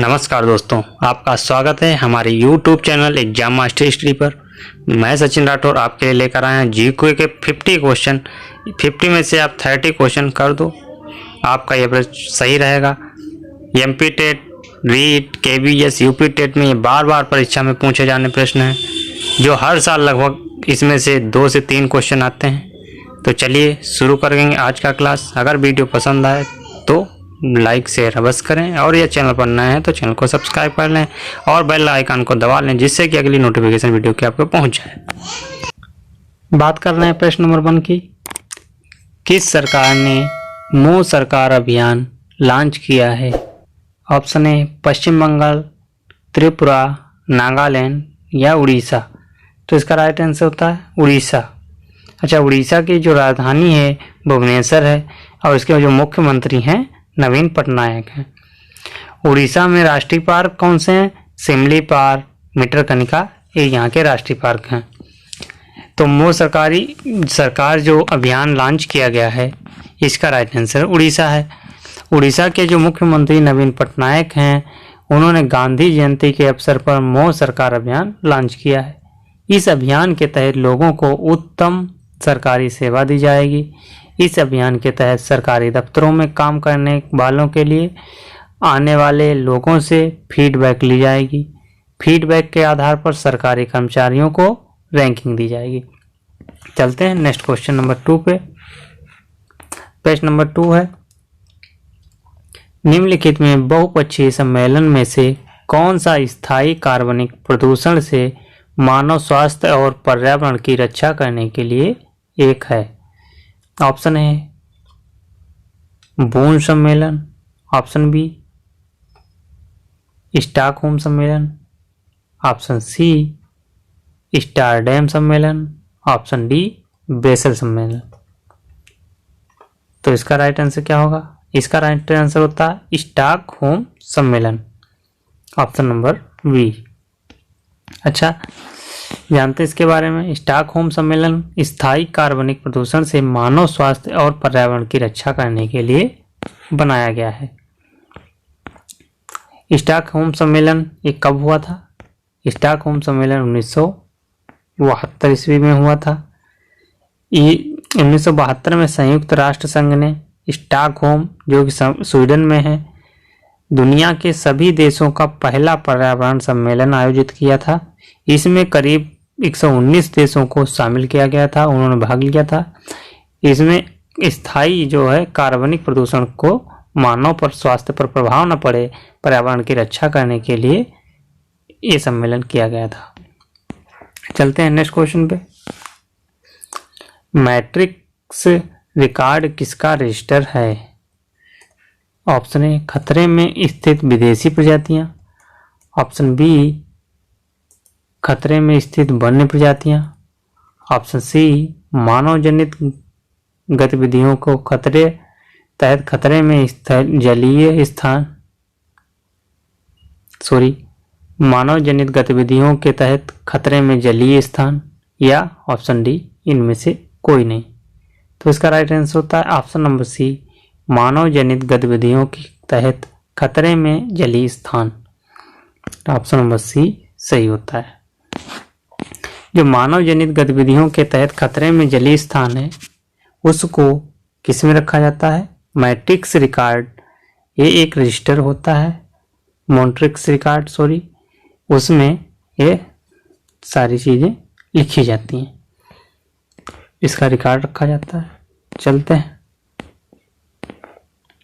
नमस्कार दोस्तों, आपका स्वागत है हमारे YouTube channel exam master history पर। मैं सचिन राठौर आपके लिए लेकर आया हूँ जीके के 50 क्वेश्चन। 50 में से आप 30 क्वेश्चन कर दो, आपका एवरेज सही रहेगा। MP TET, REET, KBS, UP TET में ये बार बार परीक्षा में पूछे जाने प्रश्न हैं, जो हर साल लगभग इसमें से 2 से 3 क्वेश्चन आते हैं। तो चलिए शुरू करेंगे आज का क्लास। अगर वीडियो पसंद आए तो लाइक शेयर अवश्य करें, और यह चैनल पर नए हैं तो चैनल को सब्सक्राइब कर लें और बेल आइकन को दबा लें, जिससे कि अगली नोटिफिकेशन वीडियो की आपको पहुंच जाए। बात कर रहे हैं प्रश्न नंबर 1 की। किस सरकार ने मोदी सरकार अभियान लॉन्च किया है? ऑप्शन ए पश्चिम बंगाल, त्रिपुरा, नागालैंड या उड़ीसा। तो इसका राइट आंसर होता है उड़ीसा। अच्छा, उड़ीसा की जो राजधानी है भुवनेश्वर है, और इसके जो मुख्यमंत्री हैं नवीन पटनायक हैं। उड़ीसा में राष्ट्रीय पार्क कौन से हैं? सिमली पार्क, भितरकनिका, ये यहाँ के राष्ट्रीय पार्क हैं। तो मोदी सरकार जो अभियान लॉन्च किया गया है, इसका राइट आंसर उड़ीसा है। उड़ीसा के जो मुख्यमंत्री नवीन पटनायक हैं, उन्होंने गांधी जयंती के अवसर पर मोदी सरकार अभियान लॉन्च किया है। इस अभियान के तहत लोगों को उत्तम सरकारी सेवा दी जाएगी। इस अभियान के तहत सरकारी दफ्तरों में काम करने वालों के लिए आने वाले लोगों से फीडबैक ली जाएगी। फीडबैक के आधार पर सरकारी कर्मचारियों को रैंकिंग दी जाएगी। चलते हैं नेक्स्ट क्वेश्चन नंबर 2 पे। प्रश्न नंबर 2 है, निम्नलिखित में बहुपक्षीय सम्मेलन में से कौन सा स्थायी कार्बनिक प्रदूषण से मानव स्वास्थ्य और पर्यावरण की रक्षा करने के लिए एक है? ऑप्शन है बून सम्मेलन, ऑप्शन बी स्टॉकहोम सम्मेलन, ऑप्शन सी स्टारडैम सम्मेलन, ऑप्शन डी बेसल सम्मेलन। तो इसका राइट आंसर क्या होगा? इसका राइट आंसर होता है स्टॉकहोम सम्मेलन, ऑप्शन नंबर बी। अच्छा, जानते हैं इसके बारे में। स्टॉकहोम सम्मेलन स्थायी कार्बनिक प्रदूषण से मानव स्वास्थ्य और पर्यावरण की रक्षा करने के लिए बनाया गया है। स्टॉकहोम सम्मेलन ये कब हुआ था? स्टॉकहोम सम्मेलन 1972 ईस्वी में हुआ था। ये 1972 में संयुक्त राष्ट्र संघ ने स्टॉकहोम, जो कि स्वीडन में है, दुनिया के सभी देशों का पहला पर्यावरण सम्मेलन आयोजित किया था। इसमें करीब 119 देशों को शामिल किया गया था, उन्होंने भाग लिया था। इसमें स्थायी जो है कार्बनिक प्रदूषण को मानव पर स्वास्थ्य पर प्रभाव न पड़े, पर्यावरण की रक्षा करने के लिए ये सम्मेलन किया गया था। चलते हैं नेक्स्ट क्वेश्चन पे। मैट्रिक्स रिकॉर्ड किसका रजिस्टर है? ऑप्शन ए खतरे में स्थित विदेशी प्रजातियां, ऑप्शन बी खतरे में स्थित वन्य प्रजातियां, ऑप्शन सी मानव जनित गतिविधियों को तहत खतरे में जलीय स्थान मानव जनित गतिविधियों के तहत खतरे में जलीय स्थान, या ऑप्शन डी इनमें से कोई नहीं। तो इसका राइट आंसर होता है ऑप्शन नंबर सी मानव जनित गतिविधियों के तहत खतरे में जलीय स्थान। ऑप्शन नंबर सी सही होता है। जो मानव जनित गतिविधियों के तहत खतरे में जलीय स्थान है, उसको किस में रखा जाता है? मैट्रिक्स रिकॉर्ड, ये एक रजिस्टर होता है, मॉन्ट्रिक्स रिकॉर्ड उसमें ये सारी चीजें लिखी जाती हैं, इसका रिकॉर्ड रखा जाता है। चलते हैं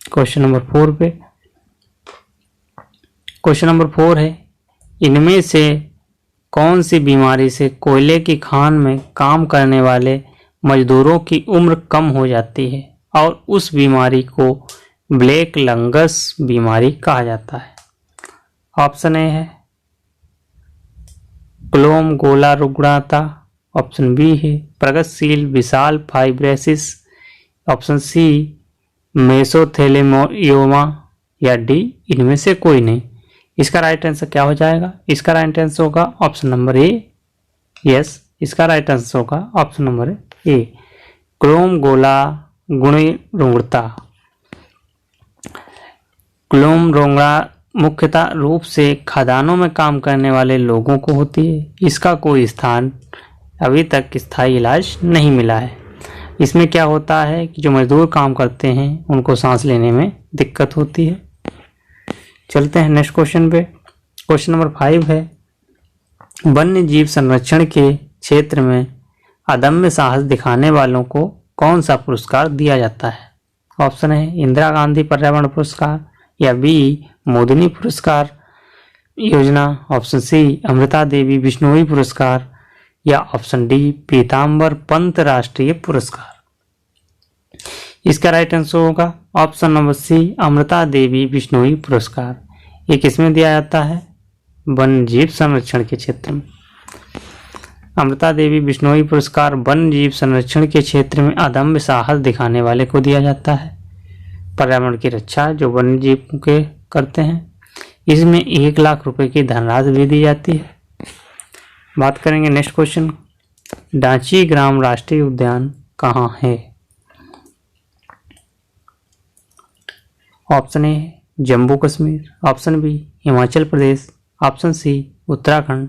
क्वेश्चन नंबर 4 पे। क्वेश्चन नंबर 4 है, इनमें से कौन सी बीमारी से कोयले की खान में काम करने वाले मजदूरों की उम्र कम हो जाती है और उस बीमारी को ब्लैक लंगस बीमारी कहा जाता है? ऑप्शन ए है क्लोम गोला रुग्णता, ऑप्शन बी है प्रगतिशील विशाल फाइब्रोसिस, ऑप्शन सी मेसोथेलियोमा, या डी इनमें से कोई नहीं। इसका राइट आंसर क्या हो जाएगा? इसका राइट आंसर होगा ऑप्शन नंबर ए। यस, इसका राइट आंसर होगा ऑप्शन नंबर ए क्लोम गोला गुणी रुग्णता। क्लोम मुख्यतः रूप से खदानों में काम करने वाले लोगों को होती है। इसका कोई स्थान अभी तक स्थायी इलाज नहीं मिला है। इसमें क्या होता है कि जो मजदूर काम करते हैं उनको सांस लेने में दिक्कत होती है। चलते हैं नेक्स्ट क्वेश्चन पे। क्वेश्चन नंबर 5 है, वन्य जीव संरक्षण के क्षेत्र में अदम्य साहस दिखाने वालों को कौन सा पुरस्कार दिया जाता है? ऑप्शन है इंदिरा गांधी पर्यावरण पुरस्कार, या बी मोदिनी पुरस्कार योजना, ऑप्शन सी अमृता देवी बिश्नोई पुरस्कार, या ऑप्शन डी पीताम्बर पंत राष्ट्रीय पुरस्कार। इसका राइट आंसर होगा ऑप्शन नंबर सी अमृता देवी बिश्नोई पुरस्कार। ये किसमें दिया जाता है? वन्य जीव संरक्षण के क्षेत्र में। अमृता देवी बिश्नोई पुरस्कार वन्य जीव संरक्षण के क्षेत्र में अदम्य साहस दिखाने वाले को दिया जाता है। पर्यावरण की रक्षा जो वन्य जीव के करते हैं, इसमें 1 लाख रुपए की धनराशि भी दी जाती है। बात करेंगे नेक्स्ट क्वेश्चन, डांची ग्राम राष्ट्रीय उद्यान कहाँ है? Option A Jammu Kashmir, option B Himachal Pradesh, option C Uttarakhand,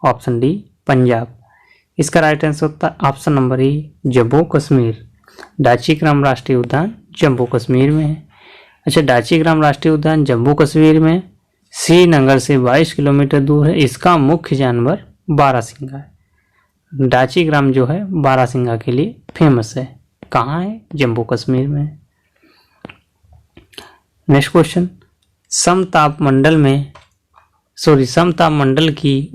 option D Punjab. इसका राइट आंसर होता है option number A Jammu Kashmir. Dachigam राष्ट्रीय उद्यान जम्मू कश्मीर में है। अच्छा, डांची ग्राम राष्ट्रीय उद्यान जम्मू कश्मीर में श्रीनगर से 22 किलोमीटर दूर है। इसका मुख्य जानवर बारहसिंगा है। डांची ग्राम जो है बारहसिंगा के लिए फेमस है। कहाँ है? जम्मू कश्मीर में। नेक्स्ट क्वेश्चन, समताप मंडल की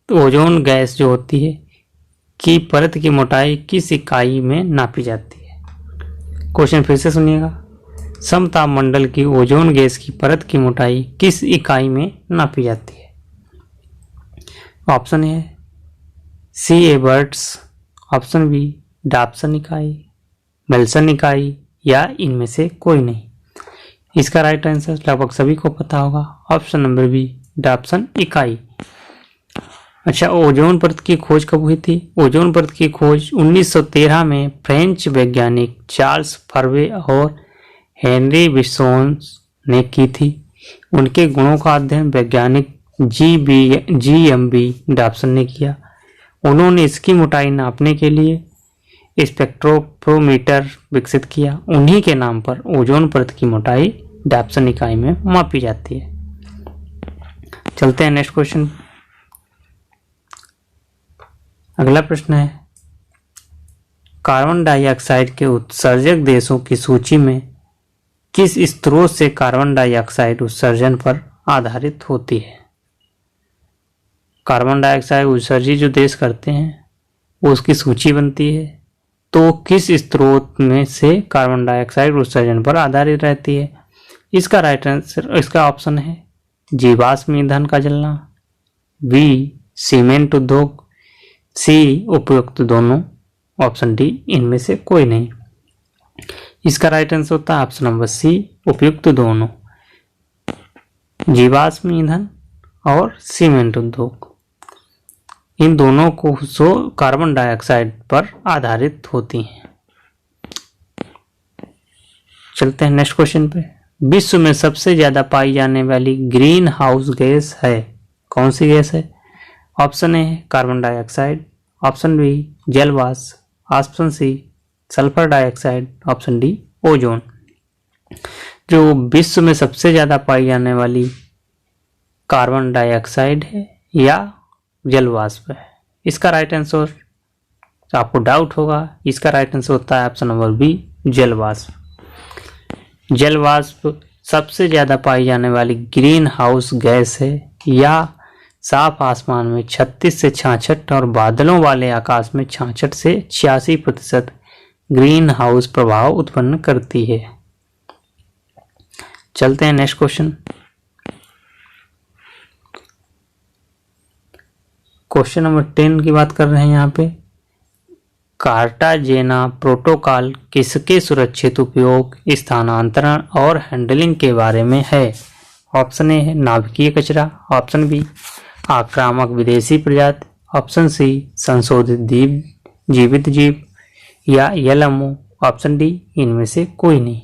ओजोन गैस जो होती है की परत की मोटाई किस इकाई में नापी जाती है? क्वेश्चन फिर से सुनिएगा, समताप मंडल की ओजोन गैस की परत की मोटाई किस इकाई में नापी जाती है? ऑप्शन है सी एबर्ट्स, ऑप्शन बी डाप्सन इकाई, मेल्सन इकाई, या इनमें से कोई नहीं। इसका राइट आंसर लगभग सभी को पता होगा, ऑप्शन नंबर बी डाप्सन इकाई। अच्छा, ओजोन परत की खोज कब हुई थी? ओजोन परत की खोज 1913 में फ्रेंच वैज्ञानिक चार्ल्स फर्वे और हेनरी बिसोन्स ने की थी। उनके गुणों का अध्ययन वैज्ञानिक GMB डाप्सन ने किया। उन्होंने इसकी मोटाई नापने के लिए स्पेक्ट्रोमीटर विकसित किया। उन्हीं के नाम पर ओजोन परत की मोटाई डाप्सन इकाई में मापी जाती है। चलते हैं नेक्स्ट क्वेश्चन। अगला प्रश्न है, कार्बन डाइऑक्साइड के उत्सर्जक देशों की सूची में किस स्रोत से कार्बन डाइऑक्साइड उत्सर्जन पर आधारित होती है? कार्बन डाइऑक्साइड उत्सर्जित जो देश करते हैं वो उसकी सूची बनती है, तो किस स्रोत में से कार्बन डाइऑक्साइड उत्सर्जन पर आधारित रहती है? इसका राइट आंसर, इसका ऑप्शन है जीवाश्म ईंधन का जलना, बी सीमेंट उद्योग, सी उपयुक्त दोनों, ऑप्शन डी इनमें से कोई नहीं। इसका राइट आंसर होता है ऑप्शन नंबर सी उपयुक्त दोनों, जीवाश्म ईंधन और सीमेंट उद्योग, इन दोनों को कार्बन डाइऑक्साइड पर आधारित होती हैं। चलते हैं नेक्स्ट क्वेश्चन पे। विश्व में सबसे ज्यादा पाई जाने वाली ग्रीन हाउस गैस है, कौन सी गैस है? Option A carbon dioxide, option B जलवाष्प, option C sulphur dioxide, option D ozone. जो विश्व में सबसे ज्यादा पाई जाने वाली कार्बन डाइऑक्साइड है या जलवाष्प है? इसका राइट आंसर, आपको डाउट होगा, इसका राइट आंसर होता है ऑप्शन नंबर बी जलवाष्प। जलवाष्प सबसे ज्यादा पाई जाने वाली ग्रीन हाउस गैस है, या साफ आसमान में 36 से 66 और बादलों वाले आकाश में 66 से 86% ग्रीन हाउस प्रभाव उत्पन्न करती है। चलते हैं नेक्स्ट क्वेश्चन। क्वेश्चन नंबर 10 की बात कर रहे हैं यहाँ पे। कार्टाजेना प्रोटोकॉल किसके सुरक्षित उपयोग, स्थानांतरण और हैंडलिंग के बारे में है? ऑप्शन ए है नाभिकीय कचरा, ऑप्शन बी आक्रामक विदेशी प्रजाति, ऑप्शन सी संशोधित जीवित जीव, या LMO, ऑप्शन डी इनमें से कोई नहीं।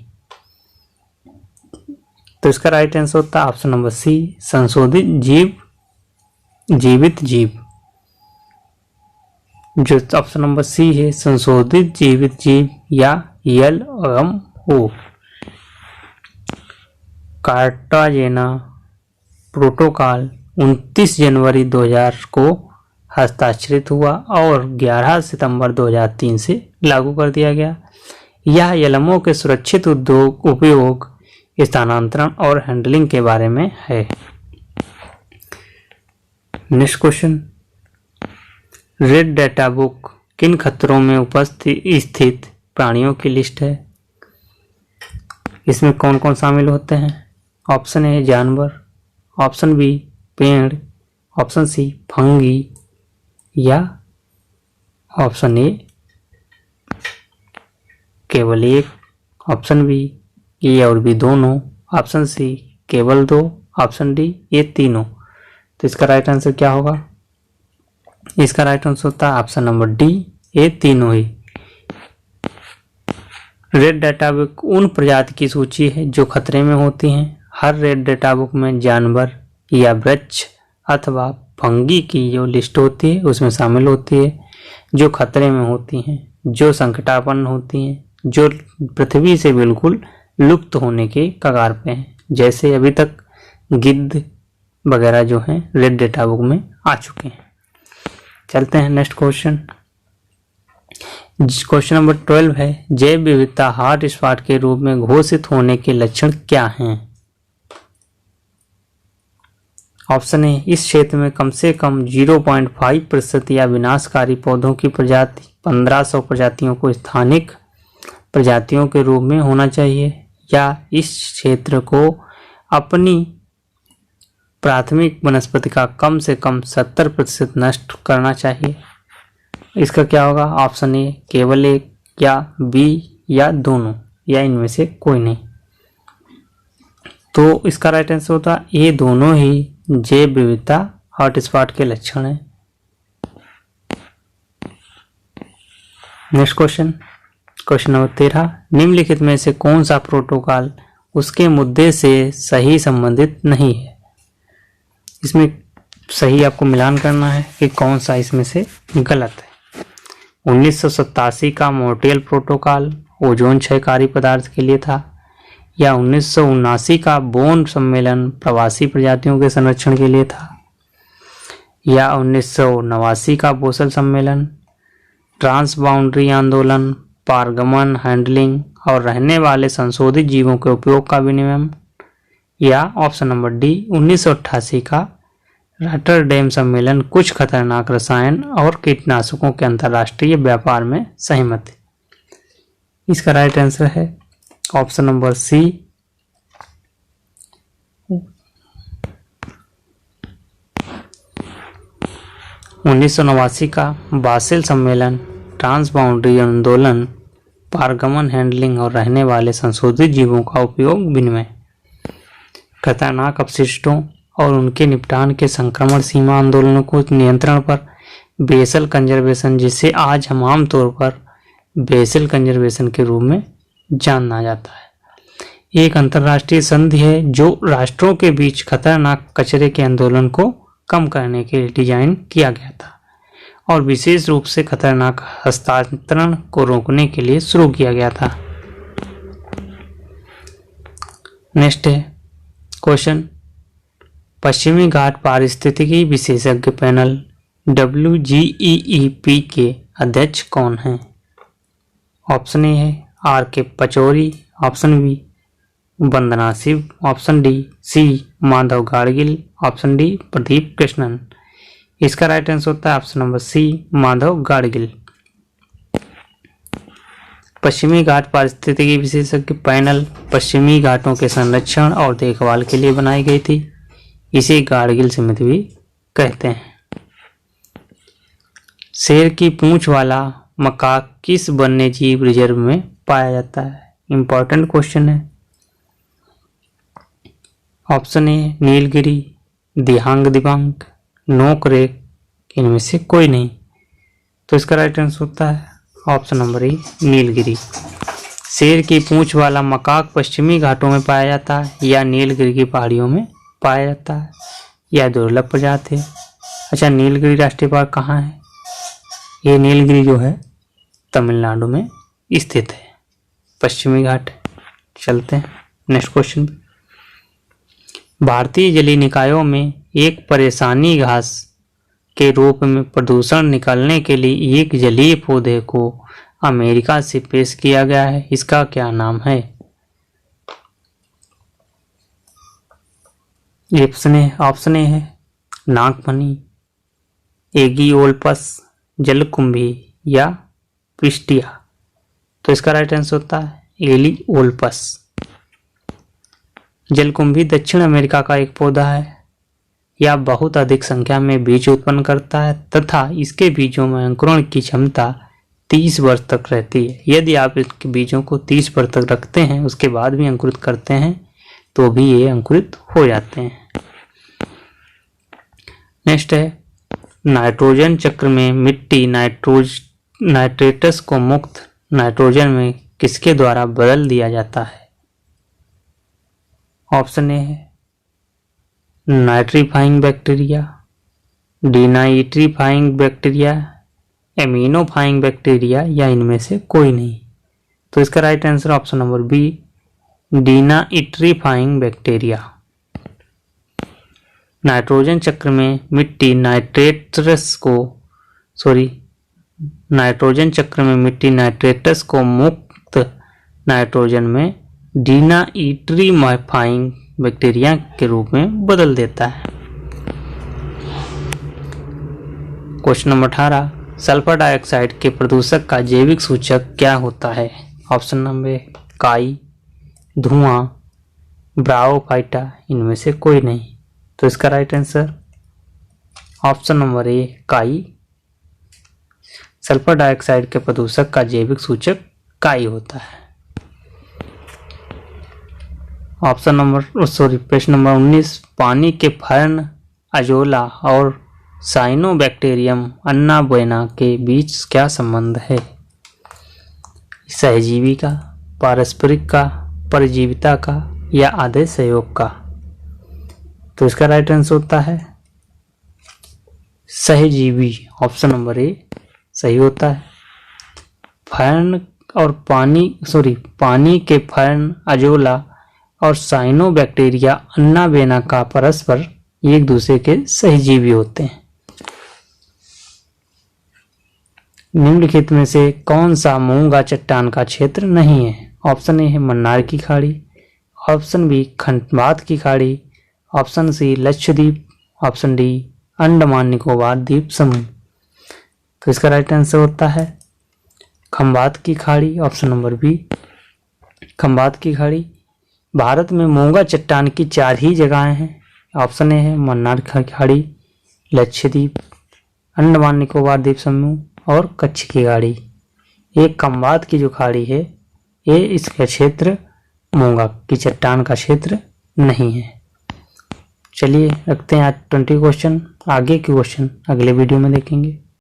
तो इसका राइट आंसर होता है ऑप्शन नंबर सी, संशोधित जीव, जीवित जीव। जो ऑप्शन नंबर सी है, संशोधित जीवित जीव या LMO। कार्टाजेना प्रोटोकॉल 29 जनवरी 2000 को हस्ताक्षरित हुआ और 11 सितंबर 2003 से लागू कर दिया गया। यह LMO के सुरक्षित उपयोग, स्थानांतरण और हैंडलिंग के बारे में है। Next question, red data book किन खतरों में स्थित प्राणियों की लिस्ट है? इसमें कौन कौन शामिल होते हैं? ऑप्शन ए जानवर, ऑप्शन बी पेड़, ऑप्शन सी फंगी या ऑप्शन ए केवल एक, ऑप्शन बी ए और बी दोनों, ऑप्शन सी केवल दो, ऑप्शन डी ये तीनों। तो इसका राइट आंसर क्या होगा? इसका राइट आंसर होता है ऑप्शन नंबर डी, ये तीनों ही। रेड डाटा बुक उन प्रजाति की सूची है जो खतरे में होती हैं। हर रेड डाटा बुक में जानवर या वृक्ष अथवा फंगी की जो लिस्ट होती है उसमें शामिल होती है जो खतरे में होती हैं, जो संकटापन्न होती हैं, जो पृथ्वी से बिल्कुल लुप्त होने के कगार पे हैं, जैसे अभी तक गिद्ध वगैरह जो हैं रेड डाटा बुक में आ चुके हैं। चलते हैं नेक्स्ट क्वेश्चन। क्वेश्चन नंबर 12 है, जैव विविधता हॉटस्पॉट के रूप में घोषित होने के लक्षण क्या हैं? ऑप्शन ए, इस क्षेत्र में कम से कम 0.5% या विनाशकारी पौधों की प्रजाति 1500 प्रजातियों को स्थानिक प्रजातियों के रूप में होना चाहिए, या इस क्षेत्र को अपनी प्राथमिक वनस्पति का कम से कम 70% नष्ट करना चाहिए। इसका क्या होगा? ऑप्शन ए केवल एक, या बी या दोनों, या इनमें से कोई नहीं। तो इसका राइट आंसर होता ये दोनों ही जैव विविधता हॉटस्पॉट के लक्षण हैं। नेक्स्ट क्वेश्चन, क्वेश्चन नंबर 13, निम्नलिखित में से कौन सा प्रोटोकॉल उसके मुद्दे से सही संबंधित नहीं है? इसमें सही आपको मिलान करना है कि कौन सा इसमें से गलत है। 1987 का मॉन्ट्रियल प्रोटोकॉल ओजोन क्षयकारी पदार्थ के लिए था, या 1979 का बोन सम्मेलन प्रवासी प्रजातियों के संरक्षण के लिए था, या 1989 का बोसल सम्मेलन ट्रांस बाउंड्री आंदोलन, पारगमन, हैंडलिंग और रहने वाले संशोधित जीवों के उपयोग का विनियमन, या ऑप्शन नंबर डी 1988 का रॉटरडैम सम्मेलन कुछ खतरनाक रसायन और कीटनाशकों के अंतर्राष्ट्रीय व्यापार में सहमति। इसका राइट आंसर है ऑप्शन नंबर सी 1989 का बासेल सम्मेलन ट्रांस बाउंड्री आंदोलन, पारगमन, हैंडलिंग और रहने वाले संशोधित जीवों का उपयोग विनिमय, खतरनाक अपशिष्टों और उनके निपटान के संक्रमण सीमा आंदोलनों को नियंत्रण पर बेसल कंजर्वेशन, जिसे आज हम आमतौर पर बेसल कंजर्वेशन के रूप में जाना जाता है, एक अंतर्राष्ट्रीय संधि है जो राष्ट्रों के बीच खतरनाक कचरे के आंदोलन को कम करने के लिए डिजाइन किया गया था और विशेष रूप से खतरनाक हस्तांतरण को रोकने के लिए शुरू किया गया था। नेक्स्ट है क्वेश्चन, पश्चिमी घाट पारिस्थितिकी विशेषज्ञ पैनल WGEEP के अध्यक्ष कौन हैं? ऑप्शन ए है R.K. Pachauri, option B Vandana Shiva, option D C Madhav Gadgil, option D Pradeep Krishnan. इसका राइट आंसर होता है option number C Madhav Gadgil. पश्चिमी घाट पारिस्थितिकी विशेषज्ञ पैनल पश्चिमी घाटों के संरक्षण और देखभाल के लिए बनाई गई थी। इसे गाडगिल समिति भी कहते हैं। शेर की पूंछ वाला मकाक किस वन्य जीव रिजर्व में पाया जाता है? इंपॉर्टेंट क्वेश्चन है। ऑप्शन ए नीलगिरी, दिहांग दिबांग, नोकरेक, इनमें से कोई नहीं। तो इसका राइट आंसर होता है ऑप्शन नंबर ए नीलगिरी। शेर की पूंछ वाला मकाक पश्चिमी घाटों में पाया जाता है या नीलगिरी की पहाड़ियों में पाया जाता है या दुर्लभ प्रजाति है। अच्छा, नीलगिरी राष्ट्रीय पार्क कहाँ है? ये नीलगिरी जो है तमिलनाडु में स्थित है, पश्चिमी घाट। चलते हैं नेक्स्ट क्वेश्चन। भारतीय जलीय निकायों में एक परेशानी घास के रूप में प्रदूषण निकालने के लिए एक जलीय पौधे को अमेरिका से पेश किया गया है, इसका क्या नाम है? ऑप्शन ए है नागफनी, एगियोल्पस, जलकुंभी या पिस्टिया। तो इसका राइट आंसर होता है एलियोल्पस। जलकुंभी दक्षिण अमेरिका का एक पौधा है। यह बहुत अधिक संख्या में बीज उत्पन्न करता है तथा इसके बीजों में अंकुरण की क्षमता 30 वर्ष तक रहती है। यदि आप इसके बीजों को 30 वर्ष तक रखते हैं, उसके बाद भी अंकुरित करते हैं, तो भी ये अंकुरित हो जाते हैं। नेक्स्ट है, नाइट्रोजन चक्र में मिट्टी नाइट्रेटस को मुक्त नाइट्रोजन में किसके द्वारा बदल दिया जाता है? ऑप्शन ए है nitrifying bacteria, denitrifying bacteria, ammonifying bacteria या इनमें से कोई नहीं। तो इसका right answer option number B, denitrifying bacteria. Nitrogen चक्र में मिट्टी नाइट्रेटस को मुक्त नाइट्रोजन में डिनाइट्रीफाइंग बैक्टीरिया के रूप में बदल देता है। क्वेश्चन नंबर 18, सल्फर डाइऑक्साइड के प्रदूषक का जैविक सूचक क्या होता है? ऑप्शन नंबर ए काई, धुआं, ब्राओफाइटा, इनमें से कोई नहीं। तो इसका right answer option number A काई। सल्फर डाइऑक्साइड के प्रदूषक का जैविक सूचक काई होता है। प्रश्न नंबर 19, पानी के फर्न, अजोला और साइनोबैक्टीरियम अन्ना बोएना के बीच क्या संबंध है? सहजीवी का, पारस्परिक का, परजीविता का या आदेश सहयोग का? तो इसका राइट आंसर होता है सहजीवी। ऑप्शन नंबर ए सही होता है। फर्न और पानी के फर्न, अजोला और साइनोबैक्टीरिया अन्ना बेना का परस्पर एक दूसरे के सहजीवी होते हैं। निम्नलिखित में से कौन सा मूंगा चट्टान का क्षेत्र नहीं है? ऑप्शन ए है मन्नार की खाड़ी, ऑप्शन बी खंबात की खाड़ी, option C Lakshadweep, option D Andaman Nicobar द्वीप समूह। तो इसका राइट आंसर होता है खंबात की खाड़ी, ऑप्शन नंबर बी खंबात की खाड़ी। भारत में मूंगा चट्टान की 4 ही जगहें हैं। ऑप्शन ए है मन्नार की खाड़ी, लक्षद्वीप, अंडमान निकोबार द्वीप समूह और कच्छ की खाड़ी। एक खंबात की जो खाड़ी है ये इसका क्षेत्र मूंगा की चट्टान का क्षेत्र नहीं है। चलिए रखते हैं आज 20 क्वेश्चन। आगे के क्वेश्चन अगले वीडियो में देखेंगे।